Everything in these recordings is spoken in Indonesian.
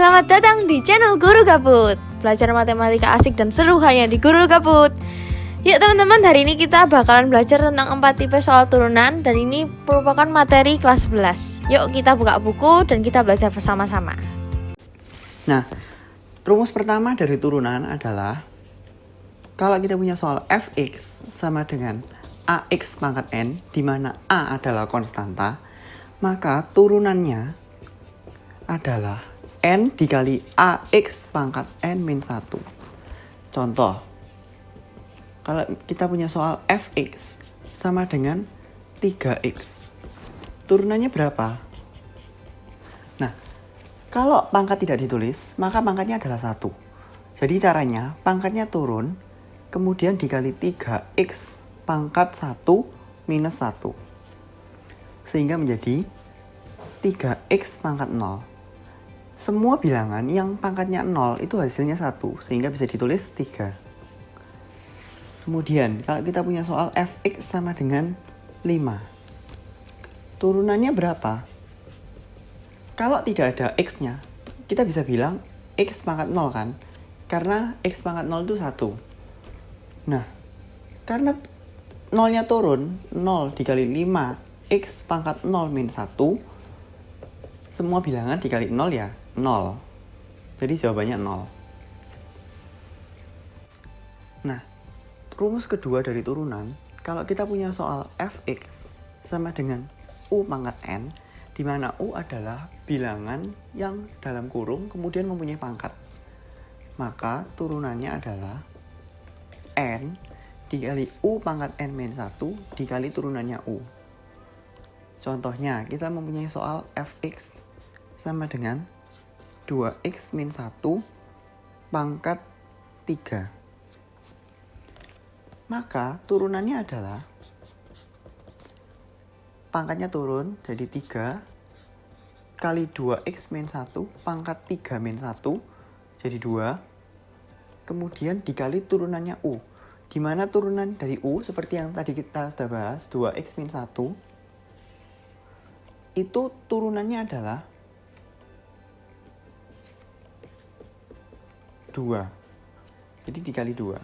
selamat datang di channel Guru Gabut. Belajar matematika asik dan seru hanya di Guru Gabut. Yuk teman-teman, hari ini kita bakalan belajar tentang 4 tipe soal turunan. Dan ini merupakan materi kelas 11. Yuk kita buka buku dan kita belajar bersama-sama. Nah, rumus pertama dari turunan adalah kalau kita punya soal fx sama dengan ax pangkat n, di mana a adalah konstanta, maka turunannya adalah n dikali ax pangkat n min 1. Contoh, kalau kita punya soal fx sama dengan 3x, turunannya berapa? Nah, kalau pangkat tidak ditulis, maka pangkatnya adalah 1. Jadi caranya, pangkatnya turun, kemudian dikali 3x pangkat 1 minus 1. Sehingga menjadi 3x pangkat 0. Semua bilangan yang pangkatnya 0 itu hasilnya 1, sehingga bisa ditulis 3. Kemudian, kalau kita punya soal fx sama dengan 5. Turunannya berapa? Kalau tidak ada x-nya, kita bisa bilang x pangkat 0 kan? Karena x pangkat 0 itu 1. Nah, karena 0-nya turun, 0 dikali 5, x pangkat 0 min 1, semua bilangan dikali 0 ya 0. Jadi jawabannya 0. Nah, rumus kedua dari turunan, kalau kita punya soal fx sama dengan u pangkat n, di mana u adalah bilangan yang dalam kurung kemudian mempunyai pangkat, maka turunannya adalah n dikali u pangkat n min 1 dikali turunannya u. Contohnya, kita mempunyai soal fx sama dengan 2x min 1 pangkat 3. Maka turunannya adalah pangkatnya turun jadi 3 kali 2x min 1 pangkat 3 min 1 jadi 2. Kemudian dikali turunannya u. Di mana turunan dari u seperti yang tadi kita sudah bahas, 2x min 1. Itu turunannya adalah 2. Jadi dikali 2.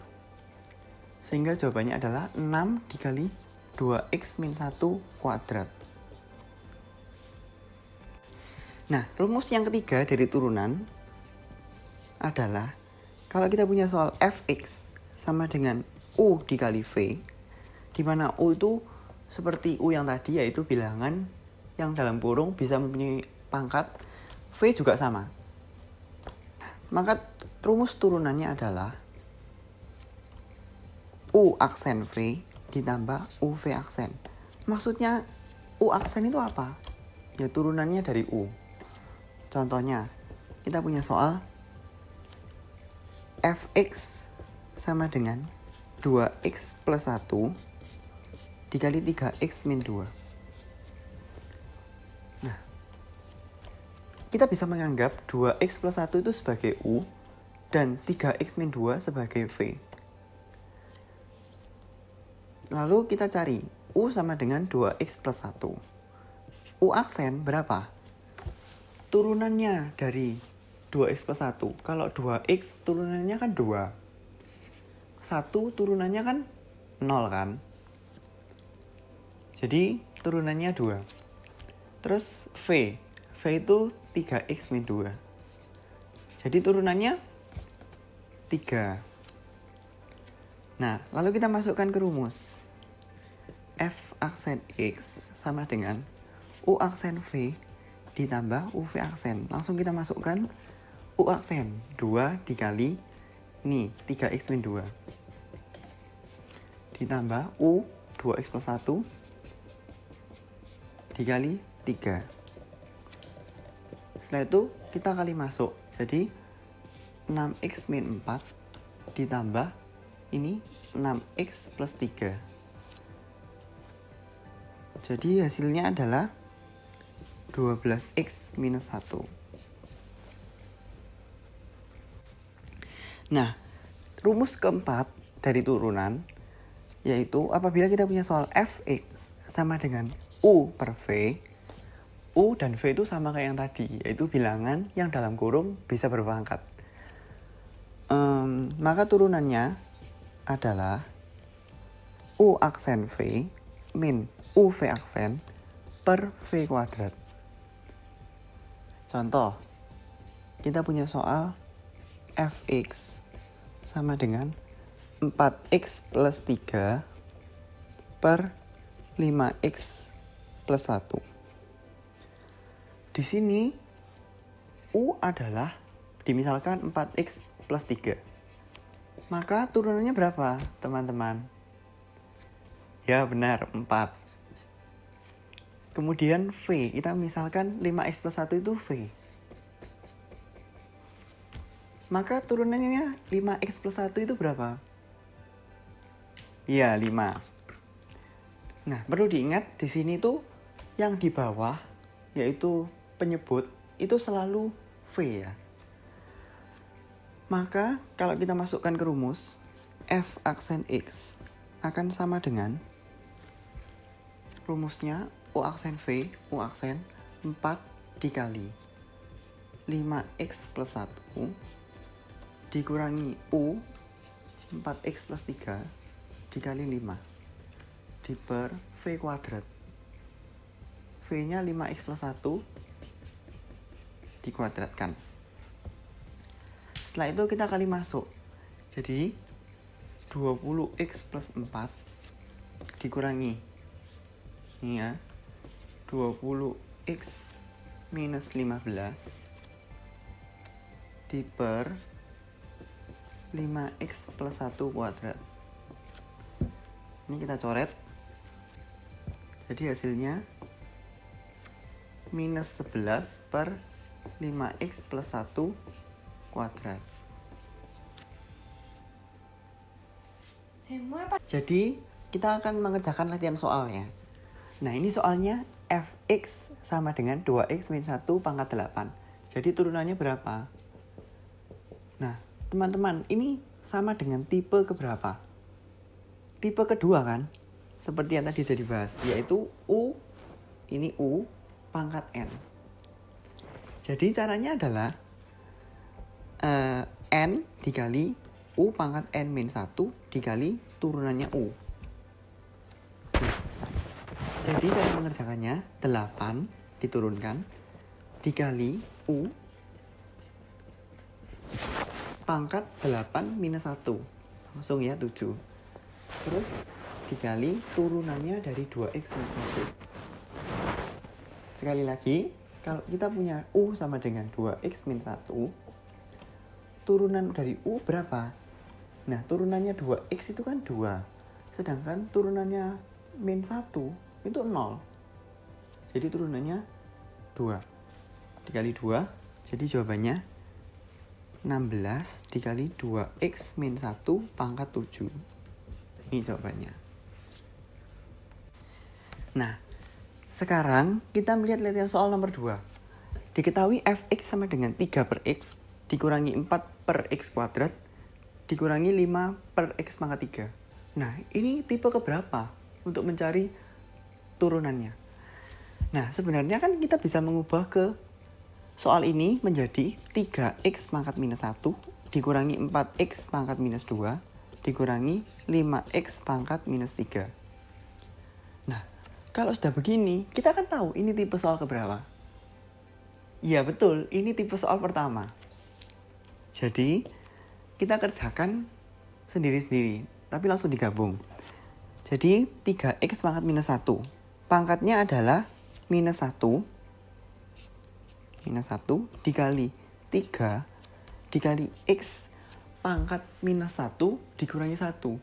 Sehingga jawabannya adalah 6 dikali 2x min 1 kuadrat. Nah, rumus yang ketiga dari turunan adalah kalau kita punya soal fx sama dengan u dikali v, di mana u itu seperti u yang tadi, yaitu bilangan yang dalam kurung bisa mempunyai pangkat, v juga sama. Maka rumus turunannya adalah u aksen v ditambah uv aksen. Maksudnya u aksen itu apa? Ya turunannya dari u. Contohnya, kita punya soal fx sama dengan 2x plus 1 dikali 3x min 2. Nah, kita bisa menganggap 2x plus 1 itu sebagai u dan 3x min 2 sebagai v. Lalu kita cari u sama dengan 2x plus 1. U aksen berapa? Turunannya dari 2x plus 1. Kalau 2x turunannya kan 2. 1 turunannya kan 0 kan? Jadi turunannya 2. Terus v. V itu 3x min 2. Jadi turunannya 3. Nah, lalu kita masukkan ke rumus. F aksen x sama dengan U aksen v ditambah UV aksen. Langsung kita masukkan U aksen 2 dikali ini 3x min 2 ditambah U 2x plus 1 dikali 3. Setelah itu kita kali masuk. Jadi 6x min 4 ditambah ini 6x plus 3. Jadi hasilnya adalah 12x minus 1. Nah, rumus keempat dari turunan yaitu apabila kita punya soal fx sama dengan u per v, U dan V itu sama kayak yang tadi, yaitu bilangan yang dalam kurung bisa berpangkat. Maka turunannya adalah U aksen V min UV aksen per V kuadrat. Contoh, kita punya soal fx sama dengan 4x plus 3 per 5x plus 1. Di sini U adalah dimisalkan 4x plus 3. Maka turunannya berapa, teman-teman? Ya benar, 4. Kemudian V, kita misalkan 5x plus 1 itu V. Maka turunannya 5x plus 1 itu berapa? Ya, 5. Nah, perlu diingat di sini tuh yang di bawah, yaitu penyebut, itu selalu V ya. Maka kalau kita masukkan ke rumus, F aksen X akan sama dengan rumusnya U aksen V, U aksen 4 dikali 5x plus 1 dikurangi U 4x plus 3 dikali 5 di per V kuadrat. V nya 5x plus 1 dikuadratkan. Setelah itu kita kali masuk. Jadi 20x plus 4 dikurangi ini ya 20x minus 15 di per 5x plus 1 kuadrat. Ini kita coret. Jadi hasilnya minus 11 per 5x plus 1 kuadrat. Jadi kita akan mengerjakan latihan soalnya. Nah ini soalnya fx sama dengan 2x min 1 pangkat 8. Jadi turunannya berapa? Nah teman-teman, ini sama dengan tipe keberapa? Tipe kedua kan? Seperti yang tadi sudah dibahas, yaitu U, ini U pangkat N. Jadi caranya adalah N dikali U pangkat N min 1 dikali turunannya U. Jadi cara mengerjakannya 8 diturunkan dikali U pangkat 8 minus 1. Langsung ya 7. Terus dikali turunannya dari 2x minus 1. Sekali lagi, kalau kita punya U sama dengan 2x minus 1, turunan dari U berapa? Nah, turunannya 2x itu kan 2. Sedangkan turunannya min 1 itu 0. Jadi turunannya 2. Dikali 2, jadi jawabannya 16 dikali 2x min 1 pangkat 7. Ini jawabannya. Nah, sekarang kita melihat latihan soal nomor 2. Diketahui fx sama dengan 3 per x dikurangi 4 per x kuadrat dikurangi 5 per x pangkat 3. Nah, ini tipe keberapa untuk mencari turunannya? Nah, sebenarnya kan kita bisa mengubah ke soal ini menjadi 3x pangkat minus 1 dikurangi 4x pangkat minus 2 dikurangi 5x pangkat minus 3. Nah, kalau sudah begini, kita kan tahu ini tipe soal keberapa? Iya betul, ini tipe soal pertama. Jadi, kita kerjakan sendiri-sendiri, tapi langsung digabung. Jadi, 3x pangkat minus 1. Pangkatnya adalah minus 1. Minus 1 dikali 3 dikali x pangkat minus 1 dikurangi 1.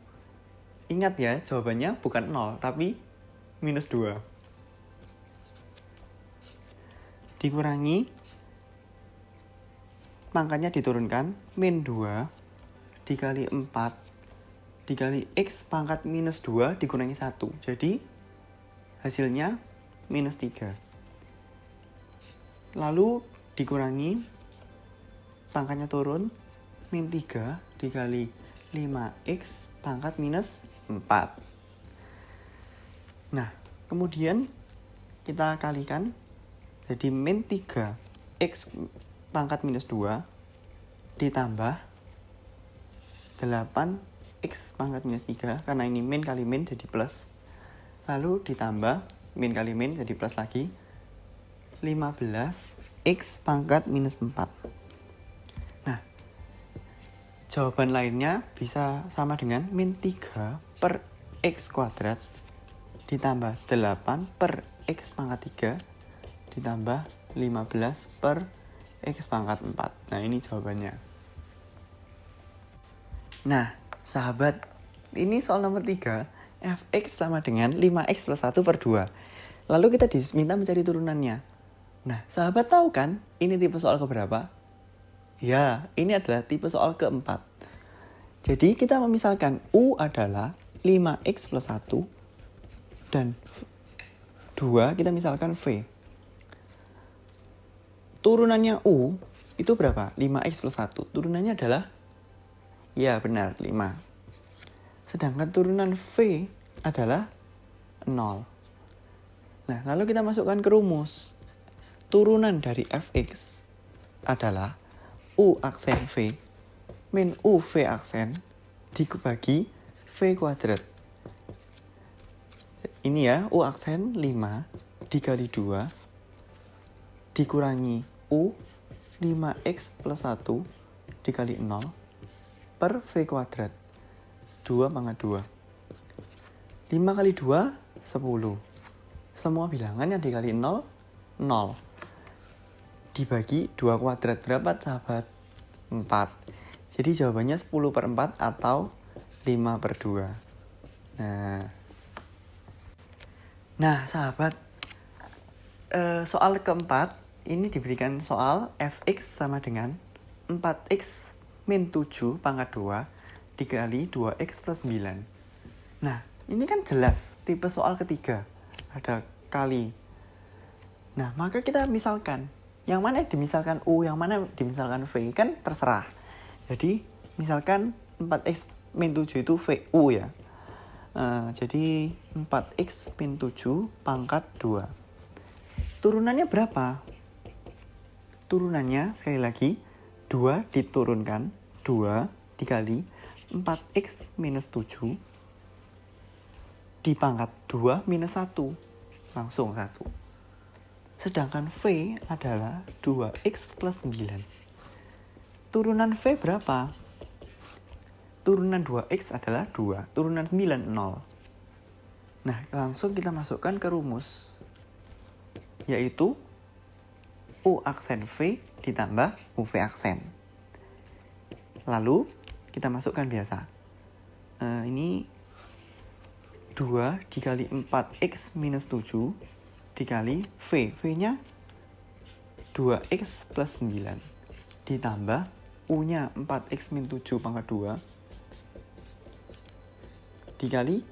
Ingat ya, jawabannya bukan 0, tapi minus 2. Dikurangi, pangkatnya diturunkan, min 2 dikali 4 dikali x pangkat minus 2 dikurangi 1. Jadi, hasilnya minus 3. Lalu dikurangi, pangkatnya turun, min 3 dikali 5x pangkat minus 4. Nah, kemudian kita kalikan Jadi min 3 X pangkat minus 2 ditambah 8 X pangkat minus 3, karena ini min kali min jadi plus. Lalu ditambah min kali min jadi plus lagi 15 X pangkat minus 4. Nah, jawaban lainnya bisa sama dengan min 3 per X kuadrat ditambah 8 per X pangkat 3 ditambah 15 per X pangkat 4. Nah, ini jawabannya. Nah, sahabat, ini soal nomor 3, fx sama dengan 5x plus 1 per 2. Lalu kita diminta mencari turunannya. Nah, sahabat tahu kan ini tipe soal keberapa? Ya, ini adalah tipe soal keempat. Jadi kita memisalkan U adalah 5x plus 1 dan 2 kita misalkan V. Turunannya U itu berapa? 5x plus 1. Turunannya adalah, ya benar, 5. Sedangkan turunan V adalah 0. Nah, lalu kita masukkan ke rumus. Turunan dari fx adalah U aksen V min U V aksen dibagi V kuadrat. Ini ya, U aksen 5 dikali 2 dikurangi U 5x plus 1 dikali 0 per V kuadrat. 2 pangkat 2. 5 kali 2, 10. Semua bilangan yang dikali 0, 0. Dibagi 2 kuadrat berapa, sahabat? 4. Jadi jawabannya 10 per 4 atau 5 per 2. Nah sahabat, soal keempat ini diberikan soal fx sama dengan 4x min 7 pangkat 2 dikali 2x plus 9. Nah, ini kan jelas tipe soal ketiga. Ada kali. Nah, maka kita misalkan. Yang mana dimisalkan U, yang mana dimisalkan V, kan terserah. Jadi, misalkan 4x min 7 itu VU ya. Jadi, 4x min 7 pangkat 2. Turunannya berapa? Turunannya, sekali lagi, 2 diturunkan, 2 dikali 4x minus 7 dipangkat 2 minus 1. Langsung 1. Sedangkan V adalah 2x plus 9. Turunan V berapa? Turunan 2x adalah 2. Turunan 9, 0. Nah, langsung kita masukkan ke rumus. Yaitu U aksen V ditambah UV aksen. Lalu, kita masukkan biasa. Ini 2 dikali 4x minus 7 dikali V. V-nya 2x plus 9. Ditambah U-nya 4x min 7 pangkat 2. Dikali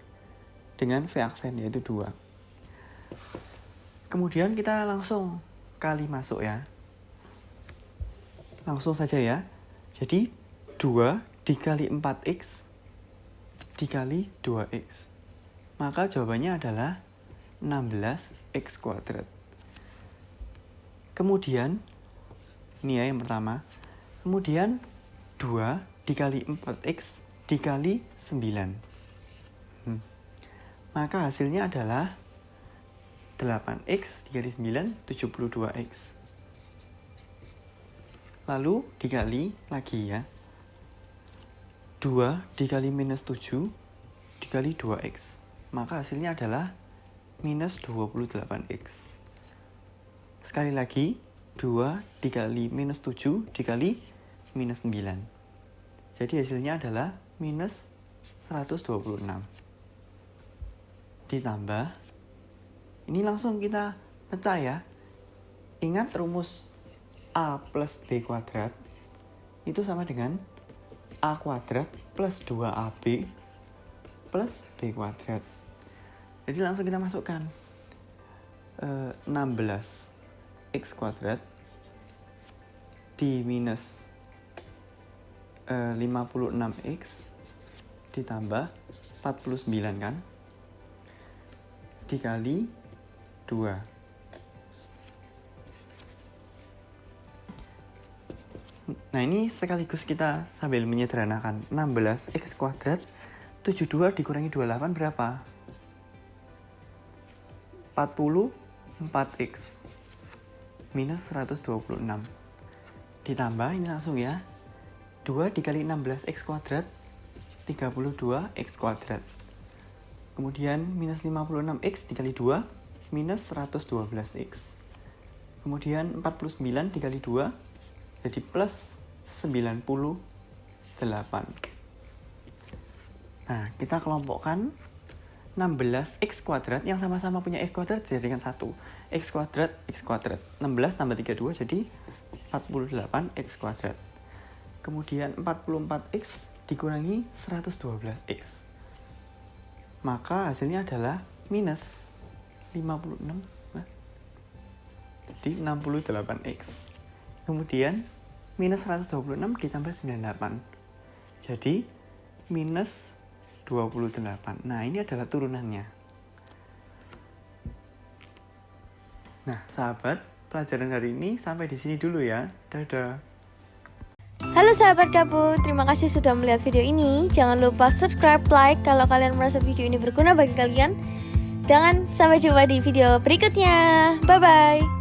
dengan V aksen yaitu 2. Kemudian kita langsung kali masuk ya. Langsung saja ya. Jadi 2 dikali 4x dikali 2x. Maka jawabannya adalah 16x kuadrat. Kemudian, ini ya yang pertama. Kemudian 2 dikali 4x dikali 9. Maka hasilnya adalah 8x dikali 9, 72x. Lalu dikali lagi ya. 2 dikali minus 7 dikali 2x. Maka hasilnya adalah minus 28x. Sekali lagi, 2 dikali minus 7 dikali minus 9. Jadi hasilnya adalah minus 126. Ditambah, ini langsung kita pecah ya. Ingat rumus A plus B kuadrat itu sama dengan A kuadrat plus 2AB plus B kuadrat. Jadi langsung kita masukkan 16x kuadrat di minus 56x ditambah 49 kan dikali 2. Nah, ini sekaligus kita sambil menyederhanakan. 16x kuadrat 72 dikurangi 28 berapa? 44x minus 126. Ditambah ini langsung ya. 2 dikali 16x kuadrat 32x kuadrat. Kemudian minus 56x dikali 2 minus 112x. Kemudian 49 dikali 2 jadi plus 98. Nah, kita kelompokkan 16x kuadrat yang sama-sama punya x kuadrat dijadikan 1. X kuadrat 16 tambah 32 jadi 48x kuadrat. Kemudian 44x dikurangi 112x. Maka hasilnya adalah minus 56. Nah, jadi 68x. Kemudian minus 126 ditambah 98. Jadi minus 28. Nah, ini adalah turunannya. Nah, sahabat, pelajaran hari ini sampai di sini dulu ya. Dadah. Halo sahabat Gabut, terima kasih sudah melihat video ini. Jangan lupa subscribe, like kalau kalian merasa video ini berguna bagi kalian. Jangan sampai jumpa di video berikutnya. Bye-bye.